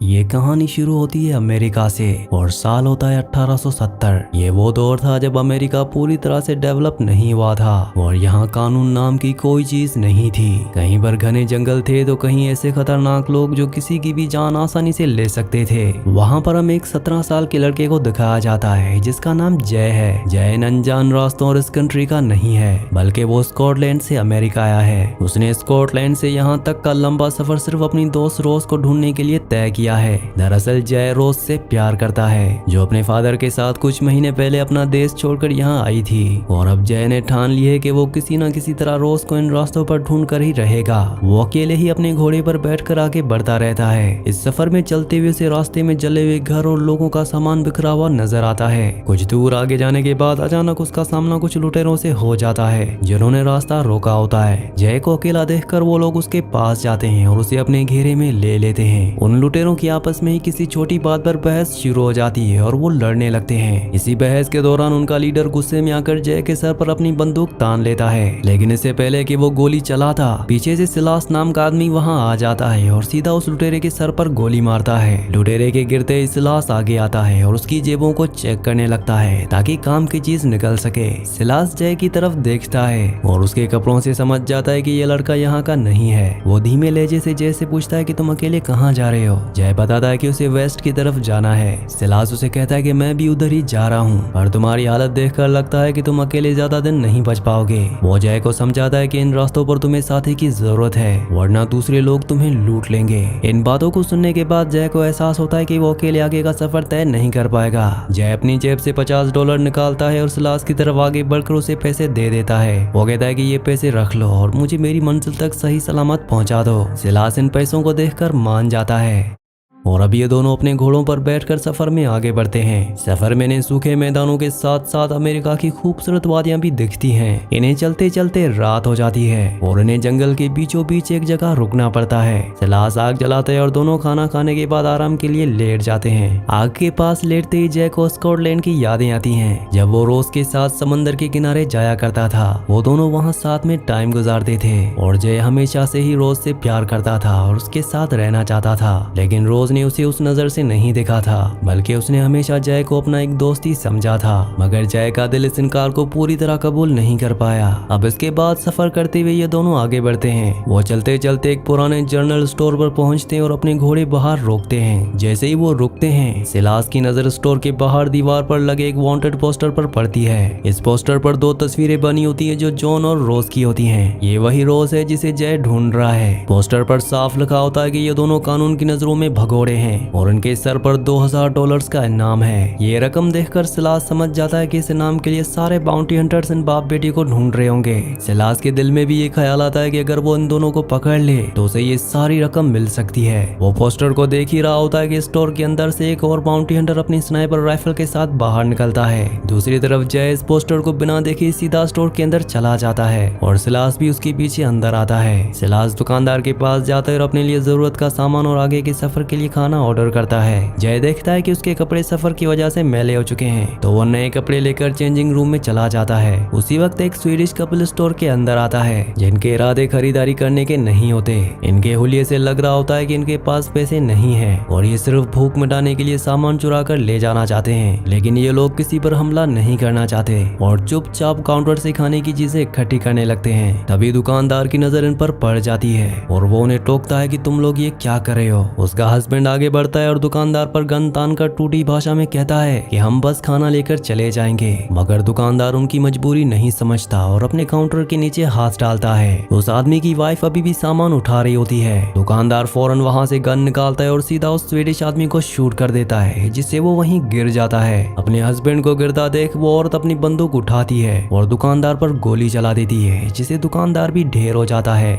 ये कहानी शुरू होती है अमेरिका से और साल होता है 1870। ये वो दौर था जब अमेरिका पूरी तरह से डेवलप नहीं हुआ था और यहाँ कानून नाम की कोई चीज नहीं थी। कहीं पर घने जंगल थे तो कहीं ऐसे खतरनाक लोग जो किसी की भी जान आसानी से ले सकते थे। वहाँ पर हम एक 17 साल के लड़के को दिखाया जाता है जिसका नाम जय है। जय इन अनजान रास्तों और इस कंट्री का नहीं है बल्कि वो स्कॉटलैंड से अमेरिका आया है। उसने स्कॉटलैंड से यहाँ तक का लंबा सफर सिर्फ अपनी दोस्त रोज को ढूंढने के लिए तय किया है। दरअसल जय रोज से प्यार करता है जो अपने फादर के साथ कुछ महीने पहले अपना देश छोड़कर यहाँ आई थी और अब जय ने ठान ली है कि वो किसी न किसी तरह रोज को इन रास्तों पर ढूंढ कर ही रहेगा। वो अकेले ही अपने घोड़े पर बैठकर आगे बढ़ता रहता है। इस सफर में चलते हुए उसे रास्ते में जले हुए घर और लोगों का सामान बिखरा हुआ नजर आता है। कुछ दूर आगे जाने के बाद अचानक उसका सामना कुछ लुटेरों से हो जाता है जिन्होंने रास्ता रोका होता है। जय को अकेला देखकर वो लोग उसके पास जाते हैं और उसे अपने घेरे में ले लेते हैं। उन लुटेरों की आपस में ही किसी छोटी बात पर बहस शुरू हो जाती है और वो लड़ने लगते हैं। इसी बहस के दौरान उनका लीडर गुस्से में आकर जय के सर पर अपनी बंदूक तान लेता है, लेकिन इससे पहले कि वो गोली चलाता पीछे से सिलास नाम का आदमी वहां आ जाता है और सीधा उस लुटेरे के सर पर गोली मारता है। लुटेरे के गिरते ही सिलास आगे आता है और उसकी जेबों को चेक करने लगता है ताकि काम की चीज निकल सके। सिलास जय की तरफ देखता है और उसके कपड़ों से समझ जाता है कि ये लड़का यहाँ का नहीं है। वो धीमे लहजे से जय से पूछता है कि तुम अकेले कहाँ जा रहे हो। जय बताता है कि उसे वेस्ट की तरफ जाना है। सिलास उसे कहता है कि मैं भी उधर ही जा रहा हूँ और तुम्हारी हालत देखकर लगता है कि तुम अकेले ज्यादा दिन नहीं बच पाओगे। वो जय को समझाता है कि इन रास्तों पर तुम्हें साथी की जरूरत है वरना दूसरे लोग तुम्हें लूट लेंगे। इन बातों को सुनने के बाद जय को एहसास होता है कि वो अकेले आगे का सफर तय नहीं कर पाएगा। जय अपनी जेब से $50 निकालता है और सिलास की तरफ आगे बढ़कर उसे पैसे दे देता है। वो कहता है कि ये पैसे रख लो और मुझे मेरी मंजिल तक सही सलामत पहुंचा दो। सिलास इन पैसों को देखकर मान जाता है और अब ये दोनों अपने घोड़ों पर बैठकर सफर में आगे बढ़ते हैं। सफर में इन्हें सूखे मैदानों के साथ साथ अमेरिका की खूबसूरत वादियां भी दिखती हैं। इन्हें चलते चलते रात हो जाती है और इन्हें जंगल के बीचों बीच एक जगह रुकना पड़ता है। सिलास आग जलाते हैं और दोनों खाना खाने के बाद आराम के लिए लेट जाते हैं। आग के पास लेटते ही जय को स्कॉटलैंड की यादें आती हैं जब वो रोज के साथ समंदर के किनारे जाया करता था। वो दोनों वहाँ साथ में टाइम गुजारते थे और जय हमेशा से ही रोज से प्यार करता था और उसके साथ रहना चाहता था, लेकिन रोज ने उसे उस नजर से नहीं देखा था बल्कि उसने हमेशा जय को अपना एक दोस्त ही समझा था। मगर जय का दिल इस इनकार को पूरी तरह कबूल नहीं कर पाया। अब इसके बाद सफर करते हुए ये दोनों आगे बढ़ते हैं। वो चलते चलते एक पुराने जर्नल स्टोर पर पहुंचते हैं और अपने घोड़े बाहर रोकते हैं। जैसे ही वो रुकते हैं सिलास की नजर स्टोर के बाहर दीवार पर लगे एक वांटेड पोस्टर पर पड़ती है। इस पोस्टर पर 2 तस्वीरें बनी होती है जो जॉन और रोज की होती है। ये वही रोज है जिसे जय ढूंढ रहा है। पोस्टर पर साफ लिखा होता है कि ये दोनों कानून की नजरों में भगोड़े हैं और उनके सर पर $2000 का इनाम है। ये रकम देखकर सिलास समझ जाता है कि इस इनाम के लिए सारे बाउंटी हंटर्स इन बाप बेटी को ढूंढ रहे होंगे। सिलास के दिल में भी ये ख्याल आता है कि अगर वो इन दोनों को पकड़ ले तो उसे ये सारी रकम मिल सकती है। वो पोस्टर को देख ही रहा होता है कि स्टोर के अंदर से एक और बाउंटी हंटर अपनी स्नाइपर राइफल के साथ बाहर निकलता है। दूसरी तरफ जय इस पोस्टर को बिना देखे सीधा स्टोर के अंदर चला जाता है और सिलास भी उसके पीछे अंदर आता है। सिलास दुकानदार के पास जाता है और अपने लिए जरूरत का सामान और आगे के सफर के लिए खाना ऑर्डर करता है। जय देखता है कि उसके कपड़े सफर की वजह से मैले हो चुके हैं तो वो नए कपड़े लेकर चेंजिंग रूम में चला जाता है। उसी वक्त एक स्वीडिश कपल स्टोर के अंदर आता है जिनके इरादे खरीदारी करने के नहीं होते। इनके हुलिये से लग रहा होता है कि इनके पास पैसे नहीं है और ये सिर्फ भूख मिटाने के लिए सामान चुरा कर ले जाना चाहते हैं, लेकिन ये लोग किसी पर हमला नहीं करना चाहते और चुपचाप काउंटर से खाने की चीजें इकट्ठी करने लगते हैं। तभी दुकानदार की नजर इन पर पड़ जाती है और वो उन्हें टोकता है कि तुम लोग ये क्या कर रहे हो। उसका हस्बैंड आगे बढ़ता है और दुकानदार पर गन तान कर टूटी भाषा में कहता है कि हम बस खाना लेकर चले जाएंगे, मगर दुकानदार उनकी मजबूरी नहीं समझता और अपने काउंटर के नीचे हाथ डालता है। उस आदमी की वाइफ अभी भी सामान उठा रही होती है। दुकानदार फौरन वहां से गन निकालता है और सीधा उस स्वीडिश आदमी को शूट कर देता है जिससे वो वहीं गिर जाता है। अपने हस्बैंड को गिरता देख वो औरत अपनी बंदूक उठाती है और दुकानदार पर गोली चला देती है जिससे दुकानदार भी ढेर हो जाता है।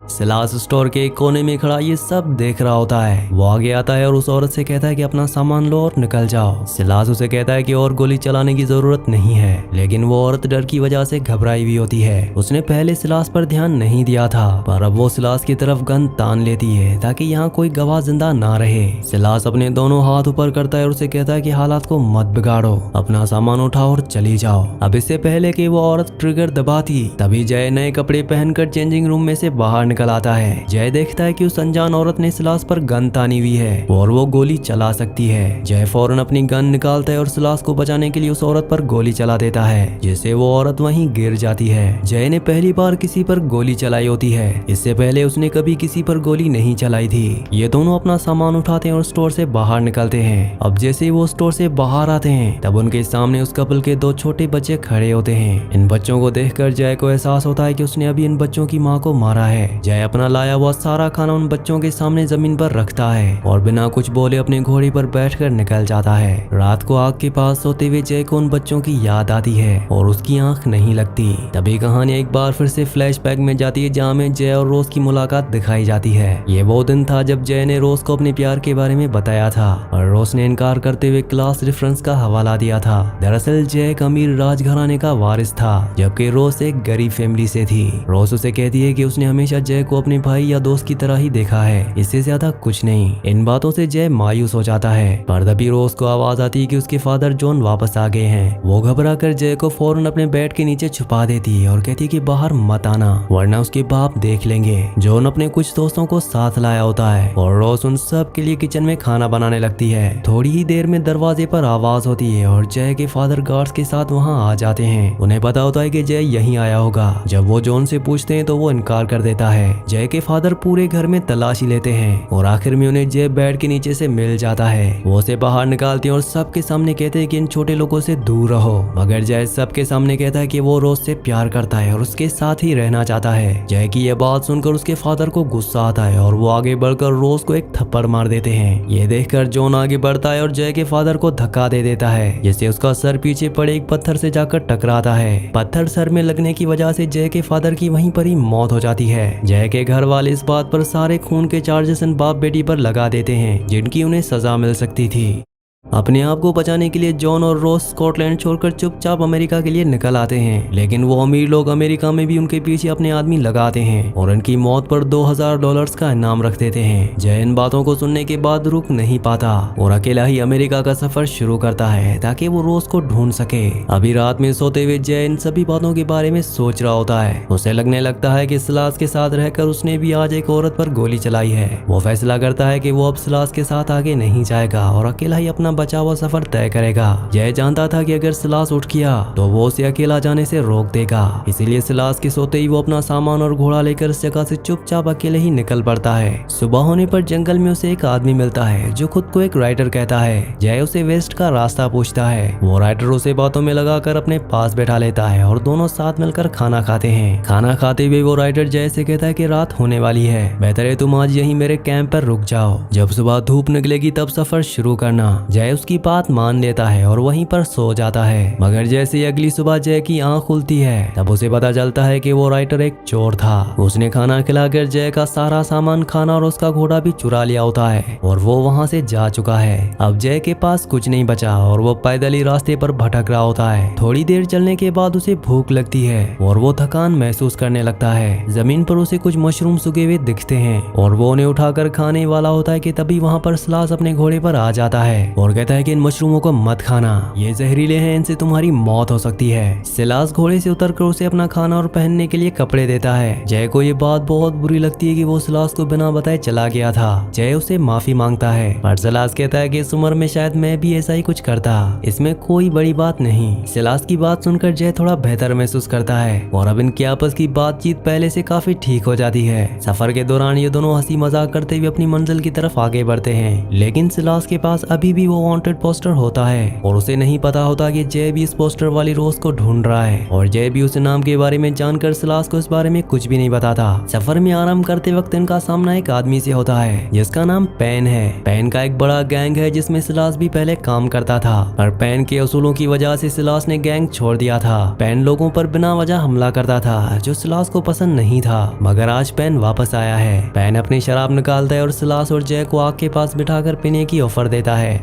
सिलास स्टोर के एक कोने में खड़ा ये सब देख रहा होता है। वो आगे आता है और उस औरत से कहता है कि अपना सामान लो और निकल जाओ। सिलास उसे कहता है कि और गोली चलाने की जरूरत नहीं है, लेकिन वो औरत डर की वजह से घबराई हुई होती है। उसने पहले सिलास पर ध्यान नहीं दिया था पर अब वो सिलास की तरफ गन तान लेती है ताकि यहाँ कोई गवाह जिंदा ना रहे। सिलास अपने दोनों हाथ ऊपर करता है और उसे कहता है कि हालात को मत बिगाड़ो, अपना सामान उठाओ और चली जाओ। अब इससे पहले कि वो औरत ट्रिगर दबाती तभी जय नए कपड़े पहनकर चेंजिंग रूम में से बाहर निकल आता है। जय देखता है कि उस अनजान औरत ने सिलास पर गन तानी हुई है और वो गोली चला सकती है। जय फौरन अपनी गन निकालता है और सिलास को बचाने के लिए उस औरत पर गोली चला देता है, जिससे वो औरत वहीं गिर जाती है। जय ने पहली बार किसी पर गोली चलाई होती है, इससे पहले उसने कभी किसी पर गोली नहीं चलाई थी। ये दोनों अपना सामान उठाते हैं और स्टोर से बाहर निकलते हैं। अब जैसे वो स्टोर से बाहर आते हैं तब उनके सामने उस कपल के 2 छोटे बच्चे खड़े होते हैं। इन बच्चों को देखकर जय को एहसास होता है कि उसने अभी इन बच्चों की माँ को मारा है। जय अपना लाया हुआ सारा खाना उन बच्चों के सामने जमीन पर रखता है और बिना कुछ बोले अपने घोड़े पर बैठकर निकल जाता है। रात को आग के पास सोते हुए जय को उन बच्चों की याद आती है और उसकी आंख नहीं लगती। तभी कहानी एक बार फिर से फ्लैशबैक में जाती है, जहाँ में जय और रोज की मुलाकात दिखाई जाती है। ये वो दिन था जब जय ने रोज को अपने प्यार के बारे में बताया था और रोज ने इनकार करते हुए क्लास रेफरेंस का हवाला दिया था। दरअसल जय एक अमीर राजघराने का वारिस था, जबकि रोज एक गरीब फैमिली से थी। रोज उसे कहती है कि उसने हमेशा जय को अपने भाई या दोस्त की तरह ही देखा है, इससे ज्यादा कुछ नहीं। इन बातों से जय मायूस हो जाता है, पर तभी रोज को आवाज आती है कि उसके फादर जॉन वापस आ गए हैं। वो घबरा कर जय को फौरन अपने बेड के नीचे छुपा देती है और कहती है कि बाहर मत आना वरना उसके बाप देख लेंगे। जॉन अपने कुछ दोस्तों को साथ लाया होता है और रोज उन सब के लिए किचन में खाना बनाने लगती है। थोड़ी ही देर में दरवाजे पर आवाज होती है और जय के फादर गार्ड्स के साथ वहां आ जाते हैं। उन्हें पता होता है कि जय यहीं आया होगा। जब वो जॉन से पूछते हैं तो वो इनकार कर देता है। जय के फादर पूरे घर में तलाशी लेते हैं और आखिर में उन्हें जय बेड के नीचे से मिल जाता है। वो उसे बाहर निकालते हैं और सबके सामने कहते हैं कि इन छोटे लोगों से दूर रहो, मगर जय सबके सामने कहता है कि वो रोज से प्यार करता है और उसके साथ ही रहना चाहता है। जय की यह बात सुनकर उसके फादर को गुस्सा आता है और वो आगे बढ़कर रोज को एक थप्पड़ मार देते हैं। ये देखकर जॉन आगे बढ़ता है और जय के फादर को धक्का दे देता है, जिससे उसका सर पीछे पड़े एक पत्थर से जाकर टकराता है। पत्थर सर में लगने की वजह से जय के फादर की वहीं पर ही मौत हो जाती है। जय के घर वाले इस बात पर सारे खून के चार्जेस इन बाप बेटी पर लगा देते हैं, जिनकी उन्हें सजा मिल सकती थी। अपने आप को बचाने के लिए जॉन और रोज स्कॉटलैंड छोड़कर चुपचाप अमेरिका के लिए निकल आते हैं, लेकिन वो अमीर लोग अमेरिका में भी उनके पीछे अपने आदमी लगाते हैं और उनकी मौत पर $2000 का इनाम रख देते हैं। जय इन बातों को सुनने के बाद रुक नहीं पाता और अकेला ही अमेरिका का सफर शुरू करता है ताकि वो रोज को ढूंढ सके। अभी रात में सोते हुए जय इन सभी बातों के बारे में सोच रहा होता है। उसे लगने लगता है कि सिलास के साथ रहकर उसने भी आज एक औरत पर गोली चलाई है। वो फैसला करता है कि वो अब सिलास के साथ आगे नहीं जाएगा और अकेला ही अपना बचा हुआ सफर तय करेगा। जय जानता था कि अगर सिलास उठ किया तो वो उसे अकेला जाने से रोक देगा, इसीलिए सिलास के सोते ही वो अपना सामान और घोड़ा लेकर इस जगह से चुपचाप अकेले ही निकल पड़ता है। सुबह होने पर जंगल में उसे एक आदमी मिलता है जो खुद को एक राइटर कहता है। जय उसे वेस्ट का रास्ता पूछता है। वो राइटर उसे बातों में लगाकर अपने पास बैठा लेता है और दोनों साथ मिलकर खाना खाते हैं। खाना खाते हुए वो राइटर जय से कहता है कि रात होने वाली है, बेहतर है तुम आज यहीं मेरे कैंप पर रुक जाओ, जब सुबह धूप निकलेगी तब सफर शुरू करना। जय उसकी बात मान लेता है और वहीं पर सो जाता है, मगर जैसे ही अगली सुबह जय की आंख खुलती है तब उसे पता चलता है कि वो राइटर एक चोर था। उसने खाना खिलाकर जय का सारा सामान, खाना और उसका घोड़ा भी चुरा लिया होता है और वो वहां से जा चुका है। अब जय के पास कुछ नहीं बचा और वो पैदल ही रास्ते पर भटक रहा होता है। थोड़ी देर चलने के बाद उसे भूख लगती है और वो थकान महसूस करने लगता है। जमीन पर उसे कुछ मशरूम सूखे हुए दिखते हैं और वो उन्हें उठाकर खाने वाला होता है कि तभी वहाँ पर सिलास अपने घोड़े पर आ जाता है और कहता है कि इन मशरूमों को मत खाना, ये जहरीले हैं, इनसे तुम्हारी मौत हो सकती है। सिलास घोड़े से उतरकर उसे अपना खाना और पहनने के लिए कपड़े देता है। जय को ये बात बहुत बुरी लगती है कि वो सिलास को बिना बताए चला गया था। जय उसे माफी मांगता है, पर सिलास कहता है कि इस उम्र में शायद मैं भी ऐसा ही कुछ करता, इसमें कोई बड़ी बात नहीं। सिलास की बात सुनकर जय थोड़ा बेहतर महसूस करता है और अब इनकी आपस की बातचीत पहले से काफी ठीक हो जाती है। सफर के दौरान ये दोनों हंसी मजाक करते हुए अपनी मंजिल की तरफ आगे बढ़ते हैं, लेकिन सिलास के पास अभी भी वो वांटेड पोस्टर होता है और उसे नहीं पता होता कि जय भी इस पोस्टर वाली रोज को ढूंढ रहा है और जय भी उस नाम के बारे में जानकर सिलास को इस बारे में कुछ भी नहीं बताता। सफर में आराम करते वक्त इनका सामना एक आदमी से होता है जिसका नाम पेन है। पेन का एक बड़ा गैंग है जिसमें सिलास भी पहले काम करता था, पर पेन के असूलों की वजह से सिलास ने गैंग छोड़ दिया था। पेन लोगों पर बिना वजह हमला करता था जो सिलास को पसंद नहीं था, मगर आज पेन वापस आया है। पेन अपनी शराब निकालता है और सिलास और जय को आग के पास बिठाकर पीने की ऑफर देता है।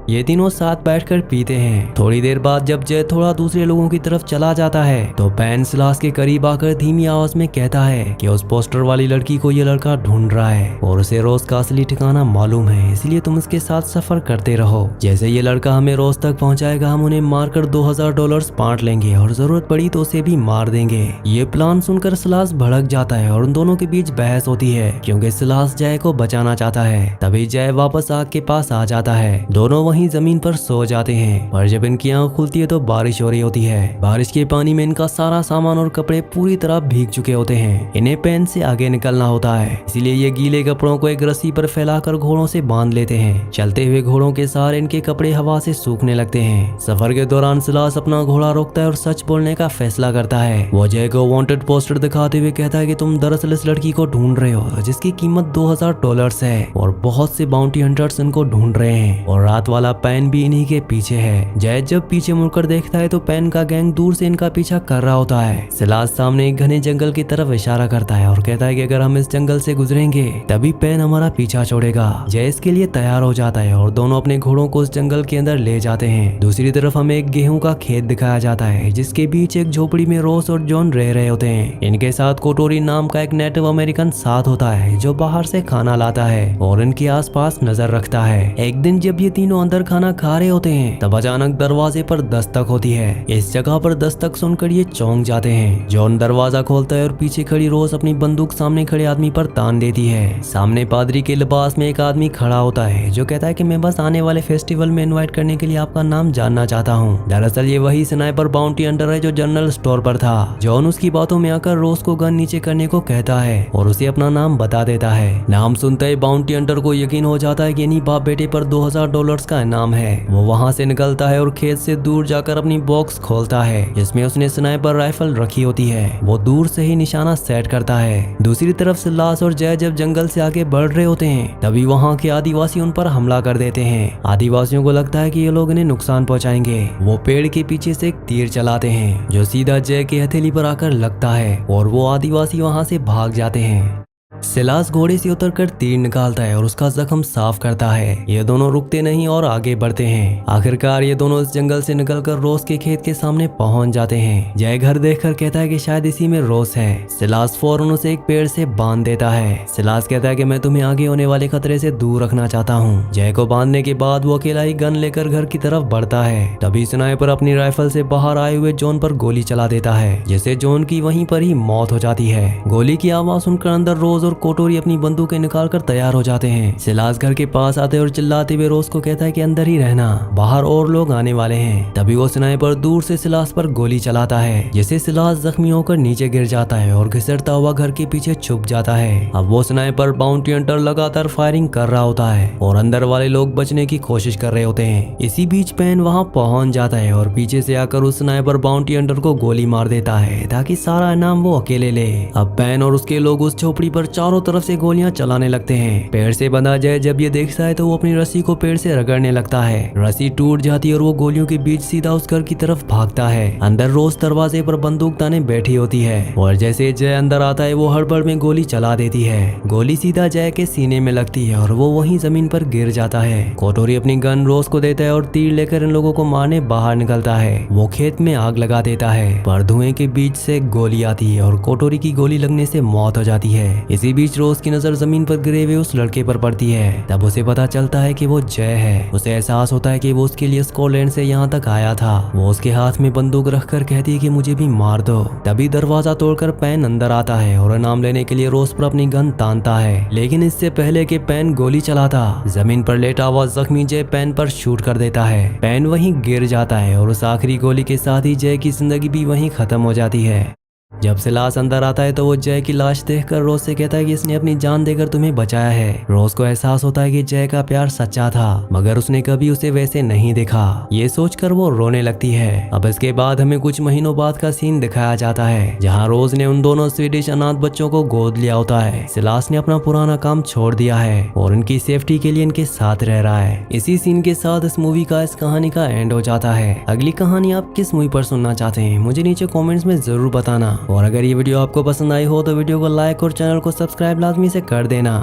ये तीनों साथ बैठकर पीते हैं। थोड़ी देर बाद जब जय थोड़ा दूसरे लोगों की तरफ चला जाता है तो पेन सिलास के करीब आकर धीमी आवाज में कहता है कि उस पोस्टर वाली लड़की को ये लड़का ढूंढ रहा है और उसे रोज का असली ठिकाना मालूम है, इसलिए तुम उसके साथ सफर करते रहो। जैसे ये लड़का हमें रोज तक पहुंचाएगा हम उन्हें मारकर $2000 बांट लेंगे और जरूरत पड़ी तो उसे भी मार देंगे। ये प्लान सुनकर सिलास भड़क जाता है और उन दोनों के बीच बहस होती है क्योंकि सिलास जय को बचाना चाहता है। तभी जय वापस आग के पास आ जाता है। दोनों वहीं जमीन पर सो जाते हैं और जब इनकी आंख खुलती है तो बारिश हो रही होती है। बारिश के पानी में इनका सारा सामान और कपड़े पूरी तरह भीग चुके होते हैं। इन्हें पेन से आगे निकलना होता है, इसलिए ये गीले कपड़ों को एक रस्सी पर फैलाकर घोड़ों से बांध लेते हैं। चलते हुए घोड़ों के सहारे इनके कपड़े हवा से सूखने लगते हैं। सफर के दौरान सिलास अपना घोड़ा रोकता है और सच बोलने का फैसला करता है। वो जय को वांटेड पोस्टर दिखाते हुए कहता है कि तुम दरअसल इस लड़की को ढूंढ रहे हो जिसकी कीमत $2000 है और बहुत से बाउंटी हंटर्स इनको ढूंढ रहे हैं और रात वाला पेन भी इन्हीं के पीछे है। जय जब पीछे मुड़कर देखता है तो पेन का गैंग दूर से इनका पीछा कर रहा होता है। सिलास सामने एक घने जंगल की तरफ इशारा करता है और कहता है कि अगर हम इस जंगल से गुजरेंगे तभी पेन हमारा पीछा छोड़ेगा। जय इसके लिए तैयार हो जाता है और दोनों अपने घोड़ों को उस जंगल के अंदर ले जाते हैं। दूसरी तरफ हमें एक गेहूं का खेत दिखाया जाता है जिसके बीच एक झोपड़ी में रोस और जॉन रह रहे होते हैं। इनके साथ कोटोरी नाम का एक नेटिव अमेरिकन साथ होता है जो बाहर से खाना लाता है और इनके आसपास नजर रखता है। एक दिन जब ये तीनों अंदर खाना खा रहे होते हैं तब अचानक दरवाजे पर दस्तक होती है। इस जगह पर दस्तक सुनकर ये चौंक जाते हैं। जॉन दरवाजा खोलता है और पीछे खड़ी रोज अपनी बंदूक सामने खड़े आदमी पर तान देती है। सामने पादरी के लिबास में एक आदमी खड़ा होता है जो कहता है कि मैं बस आने वाले फेस्टिवल में इनवाइट करने के लिए आपका नाम जानना चाहता हूँ। दरअसल ये वही स्नाइपर बाउंटी हंटर है जो जनरल स्टोर पर था। जॉन उसकी बातों में आकर रोज को गन नीचे करने को कहता है और उसे अपना नाम बता देता है। नाम सुनते ही बाउंटी हंटर को यकीन हो जाता है कि इन्हीं बाप बेटे पर $2000 का इनाम है। वो वहाँ से निकलता है और खेत से दूर जाकर अपनी बॉक्स खोलता है जिसमें उसने स्नाइपर राइफल रखी होती है। वो दूर से ही निशाना सेट करता है। दूसरी तरफ सिलास और जय जब जंगल से आगे बढ़ रहे होते हैं तभी वहाँ के आदिवासी उन पर हमला कर देते हैं। आदिवासियों को लगता है कि ये लोग इन्हें नुकसान पहुँचाएंगे। वो पेड़ के पीछे से एक तीर चलाते हैं जो सीधा जय की हथेली पर आकर लगता है और वो आदिवासी वहाँ से भाग जाते हैं। सिलास घोड़े से उतरकर तीर निकालता है और उसका जख्म साफ करता है। ये दोनों रुकते नहीं और आगे बढ़ते हैं। आखिरकार ये दोनों इस जंगल से निकलकर रोस के खेत के सामने पहुंच जाते हैं। जय घर देखकर कहता है कि शायद इसी में रोस है। सिलास फौरन उसे एक पेड़ से बांध देता है। सिलास कहता है कि मैं तुम्हें आगे होने वाले खतरे से दूर रखना चाहता हूँ। जय को बांधने के बाद वो अकेला ही गन लेकर घर की तरफ बढ़ता है। तभी स्नाइपर अपनी राइफल से बाहर आए हुए जॉन पर गोली चला देता है जिससे जॉन की वहीं पर ही मौत हो जाती है। गोली की आवाज सुनकर अंदर रोज और कोटोरी अपनी बंदूकें निकालकर तैयार हो जाते हैं। सिलास घर के पास आते और चिल्लाते हुए रोज को कहता है कि अंदर ही रहना, बाहर और लोग आने वाले हैं। तभी वो स्नाइपर दूर से सिलास पर गोली चलाता है जिससे सिलास जख्मी होकर नीचे गिर जाता है और घिसटता हुआ घर के पीछे छुप जाता है। अब वो स्नाइपर बाउंटी हंटर लगातार फायरिंग कर रहा होता है और अंदर वाले लोग बचने की कोशिश कर रहे होते हैं। इसी बीच पेन वहाँ पहुंच जाता है और पीछे से आकर उस स्नाइपर बाउंटी हंटर को गोली मार देता है ताकि सारा इनाम वो अकेले ले। अब पेन और उसके लोग उस झोपड़ी पर चारों तरफ से गोलियां चलाने लगते हैं। पेड़ से बंधा जय जब ये देखता है तो वो अपनी रस्सी को पेड़ से रगड़ने लगता है। रस्सी टूट जाती है और वो गोलियों के बीच सीधा उस घर की तरफ भागता है। अंदर रोज दरवाजे पर बंदूक ताने बैठी होती है और जैसे जय अंदर आता है वो हड़बड़ में गोली चला देती है। गोली सीधा जय के सीने में लगती है और वो वहीं जमीन पर गिर जाता है। कोटोरी अपनी गन रोज को देता है और तीर लेकर इन लोगों को मारने बाहर निकलता है। वो खेत में आग लगा देता है पर धुएं के बीच से गोली आती है और कोटोरी की गोली लगने से मौत हो जाती है। इसी बीच रोज की नजर जमीन पर गिरे हुए उस लड़के पर पड़ती है। तब उसे पता चलता है कि वो जय है। उसे एहसास होता है कि वो उसके लिए स्कॉटलैंड से यहाँ तक आया था। वो उसके हाथ में बंदूक रखकर कहती है कि मुझे भी मार दो। तभी दरवाजा तोड़कर पेन अंदर आता है और इनाम लेने के लिए रोज पर अपनी गन तानता है, लेकिन इससे पहले कि पेन गोली चलाता जमीन पर लेटा हुआ जख्मी जय पेन पर शूट कर देता है। पेन वहीं गिर जाता है और उस आखिरी गोली के साथ ही जय की जिंदगी भी वहीं खत्म हो जाती है। जब सिलास अंदर आता है तो वो जय की लाश देखकर रोज से कहता है कि इसने अपनी जान देकर तुम्हें बचाया है। रोज को एहसास होता है कि जय का प्यार सच्चा था मगर उसने कभी उसे वैसे नहीं देखा। ये सोचकर वो रोने लगती है। अब इसके बाद हमें कुछ महीनों बाद का सीन दिखाया जाता है जहाँ रोज ने उन दोनों स्वीडिश अनाथ बच्चों को गोद लिया होता है। सिलास ने अपना पुराना काम छोड़ दिया है और उनकी सेफ्टी के लिए इनके साथ रह रहा है। इसी सीन के साथ इस मूवी का इस कहानी का एंड हो जाता है। अगली कहानी आप किस मूवी पर सुनना चाहते हैं मुझे नीचे कॉमेंट्स में जरूर बताना और अगर ये वीडियो आपको पसंद आई हो तो वीडियो को लाइक और चैनल को सब्सक्राइब लाजमी से कर देना।